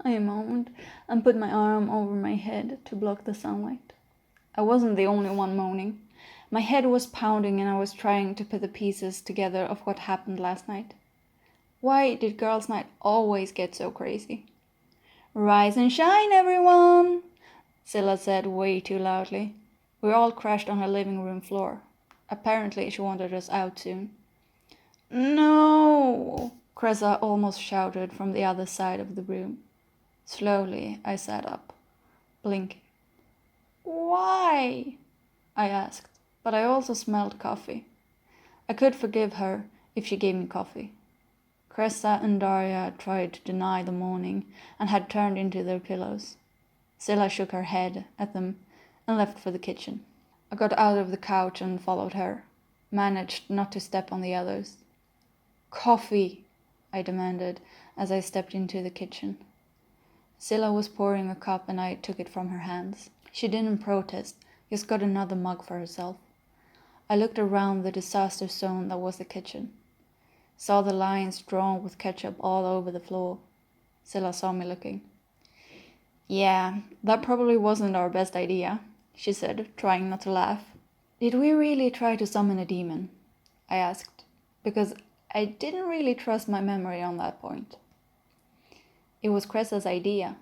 I moaned and put my arm over my head to block the sunlight. I wasn't the only one moaning. My head was pounding and I was trying to put the pieces together of what happened last night. Why did girls' night always get so crazy? "Rise and shine, everyone!" Scylla said way too loudly. We all crashed on her living room floor. Apparently she wanted us out soon. "No!" Cressa almost shouted from the other side of the room. Slowly I sat up, blinking. "Why?" I asked, but I also smelled coffee. I could forgive her if she gave me coffee. Cressa and Daria tried to deny the morning and had turned into their pillows. Scylla shook her head at them and left for the kitchen. I got out of the couch and followed her, managed not to step on the others. "Coffee," I demanded as I stepped into the kitchen. Scylla was pouring a cup and I took it from her hands. She didn't protest, just got another mug for herself. I looked around the disaster zone that was the kitchen. Saw the lines drawn with ketchup all over the floor. Scylla saw me looking. "Yeah, that probably wasn't our best idea," she said, trying not to laugh. "Did we really try to summon a demon?" I asked, because I didn't really trust my memory on that point. "It was Cressa's idea,"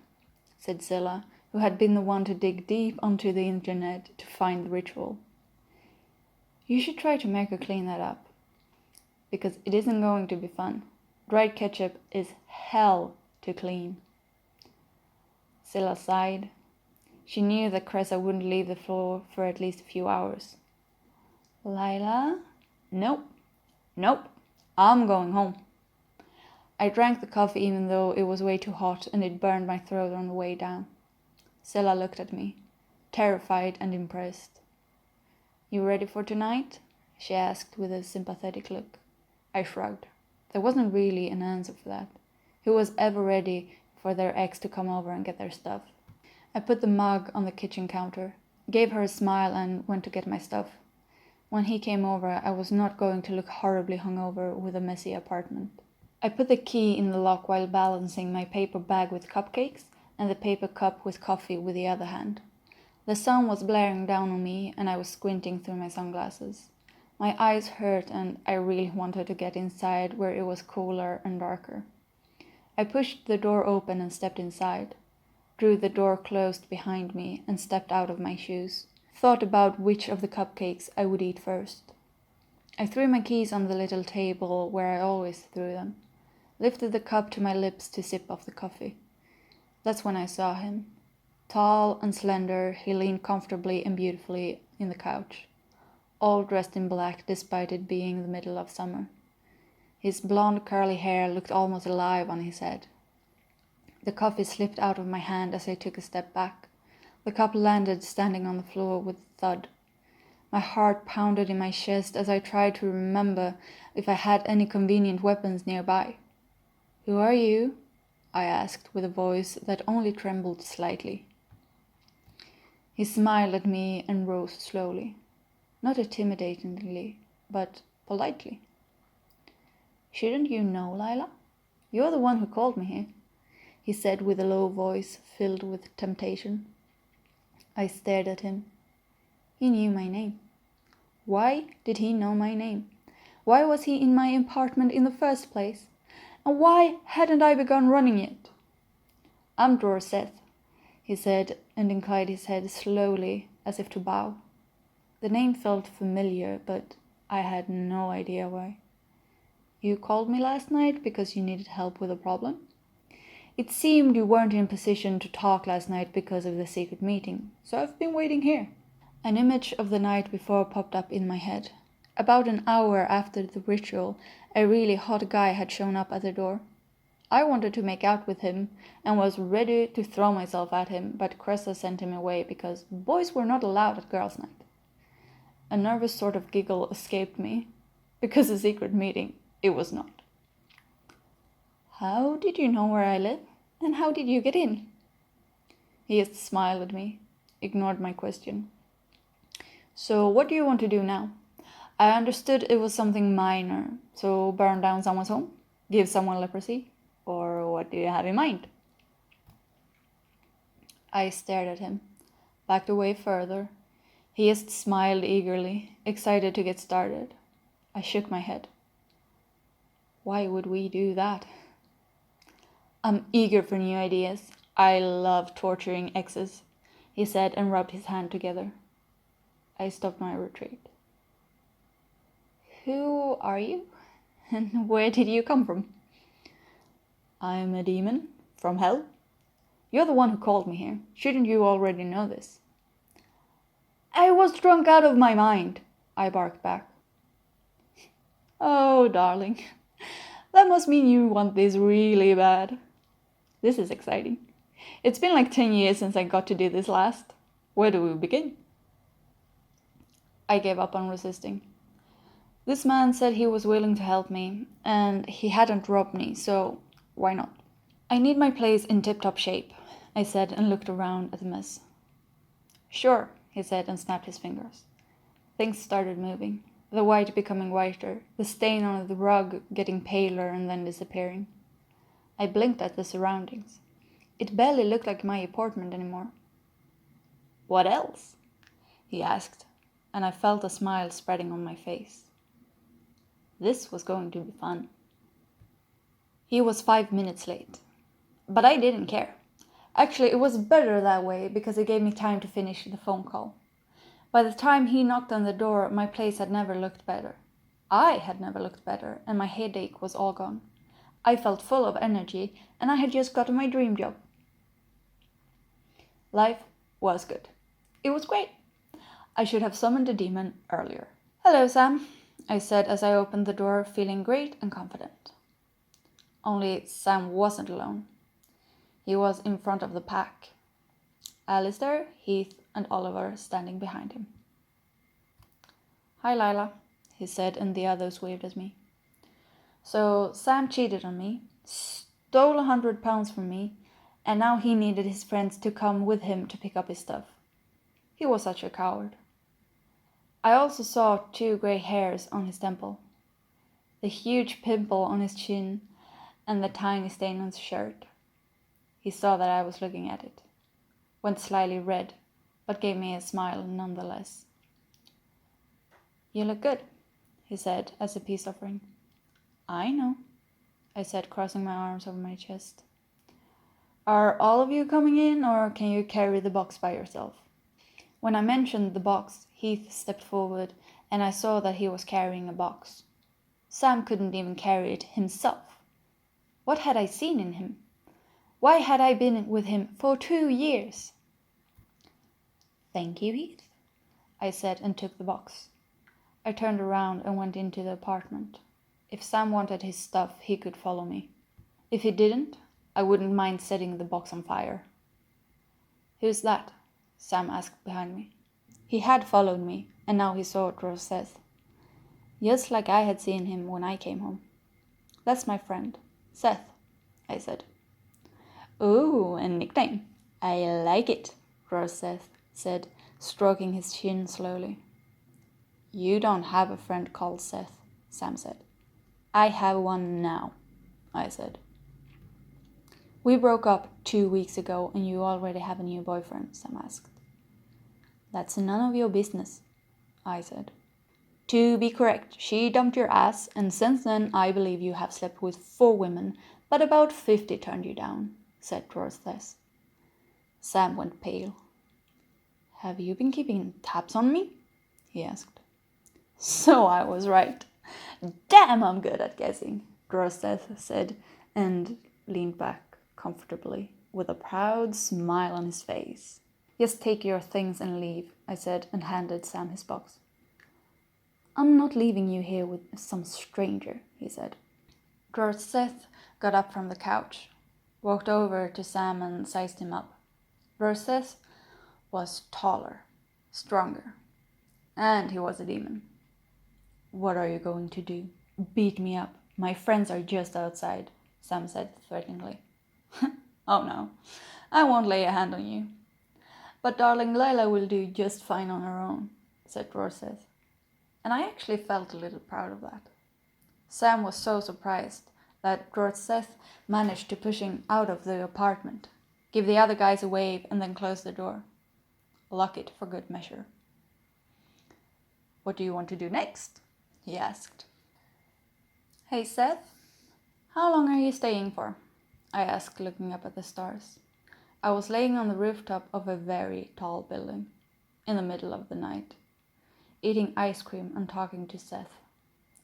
said Scylla, who had been the one to dig deep onto the internet to find the ritual. "You should try to make her clean that up, because it isn't going to be fun. Dried ketchup is hell to clean." Scylla sighed. She knew that Cressa wouldn't leave the floor for at least a few hours. "Lila?" Nope, I'm going home." I drank the coffee even though it was way too hot and it burned my throat on the way down. Scylla looked at me, terrified and impressed. "You ready for tonight?" she asked with a sympathetic look. I shrugged. There wasn't really an answer for that. Who was ever ready for their ex to come over and get their stuff? I put the mug on the kitchen counter, gave her a smile and went to get my stuff. When he came over, I was not going to look horribly hungover with a messy apartment. I put the key in the lock while balancing my paper bag with cupcakes and the paper cup with coffee with the other hand. The sun was blaring down on me and I was squinting through my sunglasses. My eyes hurt and I really wanted to get inside where it was cooler and darker. I pushed the door open and stepped inside, drew the door closed behind me and stepped out of my shoes. Thought about which of the cupcakes I would eat first. I threw my keys on the little table where I always threw them, lifted the cup to my lips to sip off the coffee. That's when I saw him. Tall and slender, he leaned comfortably and beautifully in the couch, all dressed in black despite it being the middle of summer. His blonde curly hair looked almost alive on his head. The coffee slipped out of my hand as I took a step back. The cup landed standing on the floor with a thud. My heart pounded in my chest as I tried to remember if I had any convenient weapons nearby. "Who are you?" I asked with a voice that only trembled slightly. He smiled at me and rose slowly, not intimidatingly, but politely. "Shouldn't you know, Lila? You're the one who called me here," he said with a low voice filled with temptation. I stared at him. He knew my name. Why did he know my name? Why was he in my apartment in the first place? And why hadn't I begun running yet? "I'm Seth," he said, and inclined his head slowly as if to bow. The name felt familiar, but I had no idea why. "You called me last night because you needed help with a problem? It seemed you weren't in position to talk last night because of the secret meeting, so I've been waiting here." An image of the night before popped up in my head. About an hour after the ritual, a really hot guy had shown up at the door. I wanted to make out with him and was ready to throw myself at him, but Cressa sent him away because boys were not allowed at girls' night. A nervous sort of giggle escaped me, because a secret meeting it was not. "How did you know where I live? And how did you get in?" He just smiled at me, ignored my question. "So what do you want to do now? I understood it was something minor, so burn down someone's home? Give someone leprosy? Or what do you have in mind? I stared at him, backed away further. He just smiled eagerly, excited to get started. I shook my head. Why would we do that? I'm eager for new ideas. I love torturing exes, he said and rubbed his hand together. I stopped my retreat. Who are you? And where did you come from? I'm a demon from hell. You're the one who called me here. Shouldn't you already know this? I was drunk out of my mind, I barked back. Oh, darling, that must mean you want this really bad. This is exciting. It's been like 10 years since I got to do this last. Where do we begin? I gave up on resisting. This man said he was willing to help me, and he hadn't robbed me, so why not? I need my place in tip-top shape, I said and looked around at the mess. Sure, he said and snapped his fingers. Things started moving, the white becoming whiter, the stain on the rug getting paler and then disappearing. I blinked at the surroundings. It barely looked like my apartment anymore. What else? He asked, and I felt a smile spreading on my face. This was going to be fun. He was 5 minutes late, but I didn't care. Actually, it was better that way because it gave me time to finish the phone call. By the time he knocked on the door, my place had never looked better. I had never looked better, and my headache was all gone. I felt full of energy, and I had just gotten my dream job. Life was good. It was great. I should have summoned the demon earlier. Hello, Sam, I said as I opened the door, feeling great and confident. Only Sam wasn't alone. He was in front of the pack. Alistair, Heath, and Oliver standing behind him. Hi, Lila, he said, and the others waved at me. So Sam cheated on me, stole £100 from me, and now he needed his friends to come with him to pick up his stuff. He was such a coward. I also saw 2 grey hairs on his temple, the huge pimple on his chin, and the tiny stain on his shirt. He saw that I was looking at it, went slightly red, but gave me a smile nonetheless. You look good, he said as a peace offering. I know, I said, crossing my arms over my chest. Are all of you coming in, or can you carry the box by yourself? When I mentioned the box, Heath stepped forward, and I saw that he was carrying a box. Sam couldn't even carry it himself. What had I seen in him? Why had I been with him for 2 years? Thank you, Heath, I said and took the box. I turned around and went into the apartment. If Sam wanted his stuff, he could follow me. If he didn't, I wouldn't mind setting the box on fire. Who's that? Sam asked behind me. He had followed me, and now he saw it was Seth. Just like I had seen him when I came home. That's my friend, Seth, I said. Ooh, a nickname. I like it, Seth said, stroking his chin slowly. You don't have a friend called Seth, Sam said. I have one now, I said. We broke up 2 weeks ago and you already have a new boyfriend, Sam asked. That's none of your business, I said. To be correct, she dumped your ass, and since then I believe you have slept with 4 women, but about 50 turned you down, said Seth. Sam went pale. Have you been keeping tabs on me? He asked. So I was right. Damn, I'm good at guessing, Seth said, and leaned back comfortably with a proud smile on his face. Just take your things and leave, I said, and handed Sam his box. I'm not leaving you here with some stranger, he said. Seth got up from the couch, walked over to Sam and sized him up. Seth was taller, stronger, and he was a demon. What are you going to do? Beat me up. My friends are just outside, Sam said threateningly. Oh no, I won't lay a hand on you. But darling, Lila will do just fine on her own, said Seth. And I actually felt a little proud of that. Sam was so surprised, that George Seth managed to push him out of the apartment, give the other guys a wave, and then close the door. Lock it for good measure. "What do you want to do next?" he asked. "Hey, Seth, how long are you staying for?" I asked, looking up at the stars. I was laying on the rooftop of a very tall building, in the middle of the night, eating ice cream and talking to Seth.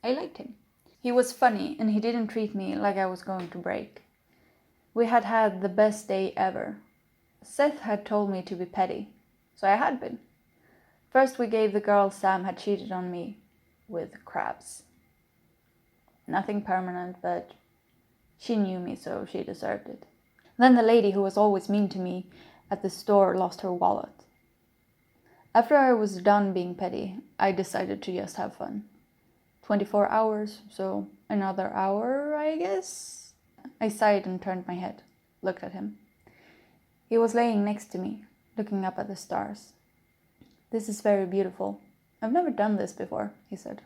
I liked him. He was funny, and he didn't treat me like I was going to break. We had had the best day ever. Seth had told me to be petty, so I had been. First we gave the girl Sam had cheated on me with crabs. Nothing permanent, but she knew me, so she deserved it. Then the lady who was always mean to me at the store lost her wallet. After I was done being petty, I decided to just have fun. 24 hours, so another hour, I guess? I sighed and turned my head, looked at him. He was laying next to me, looking up at the stars. "This is very beautiful. I've never done this before," he said.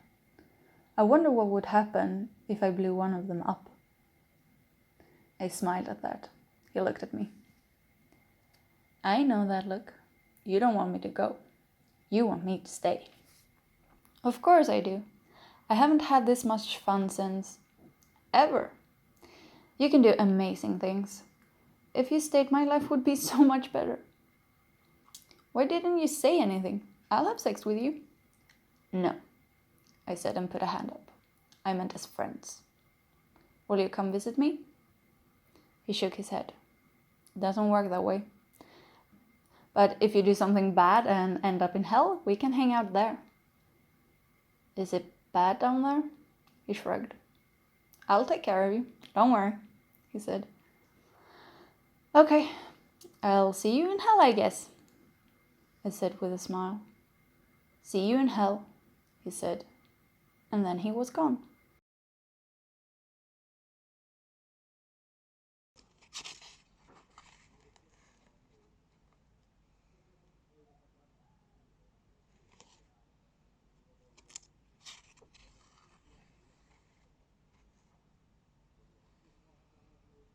"I wonder what would happen if I blew one of them up." I smiled at that. He looked at me. "I know that look. You don't want me to go. You want me to stay." "Of course I do. I haven't had this much fun since ever. You can do amazing things. If you stayed, my life would be so much better." "Why didn't you say anything? I'll have sex with you." "No," I said and put a hand up. "I meant as friends. Will you come visit me?" He shook his head. "It doesn't work that way. But if you do something bad and end up in hell, we can hang out there." "Is it bad down there?" He shrugged. "I'll take care of you. Don't worry," he said. "Okay, I'll see you in hell, I guess," I said with a smile. "See you in hell," he said, and then he was gone.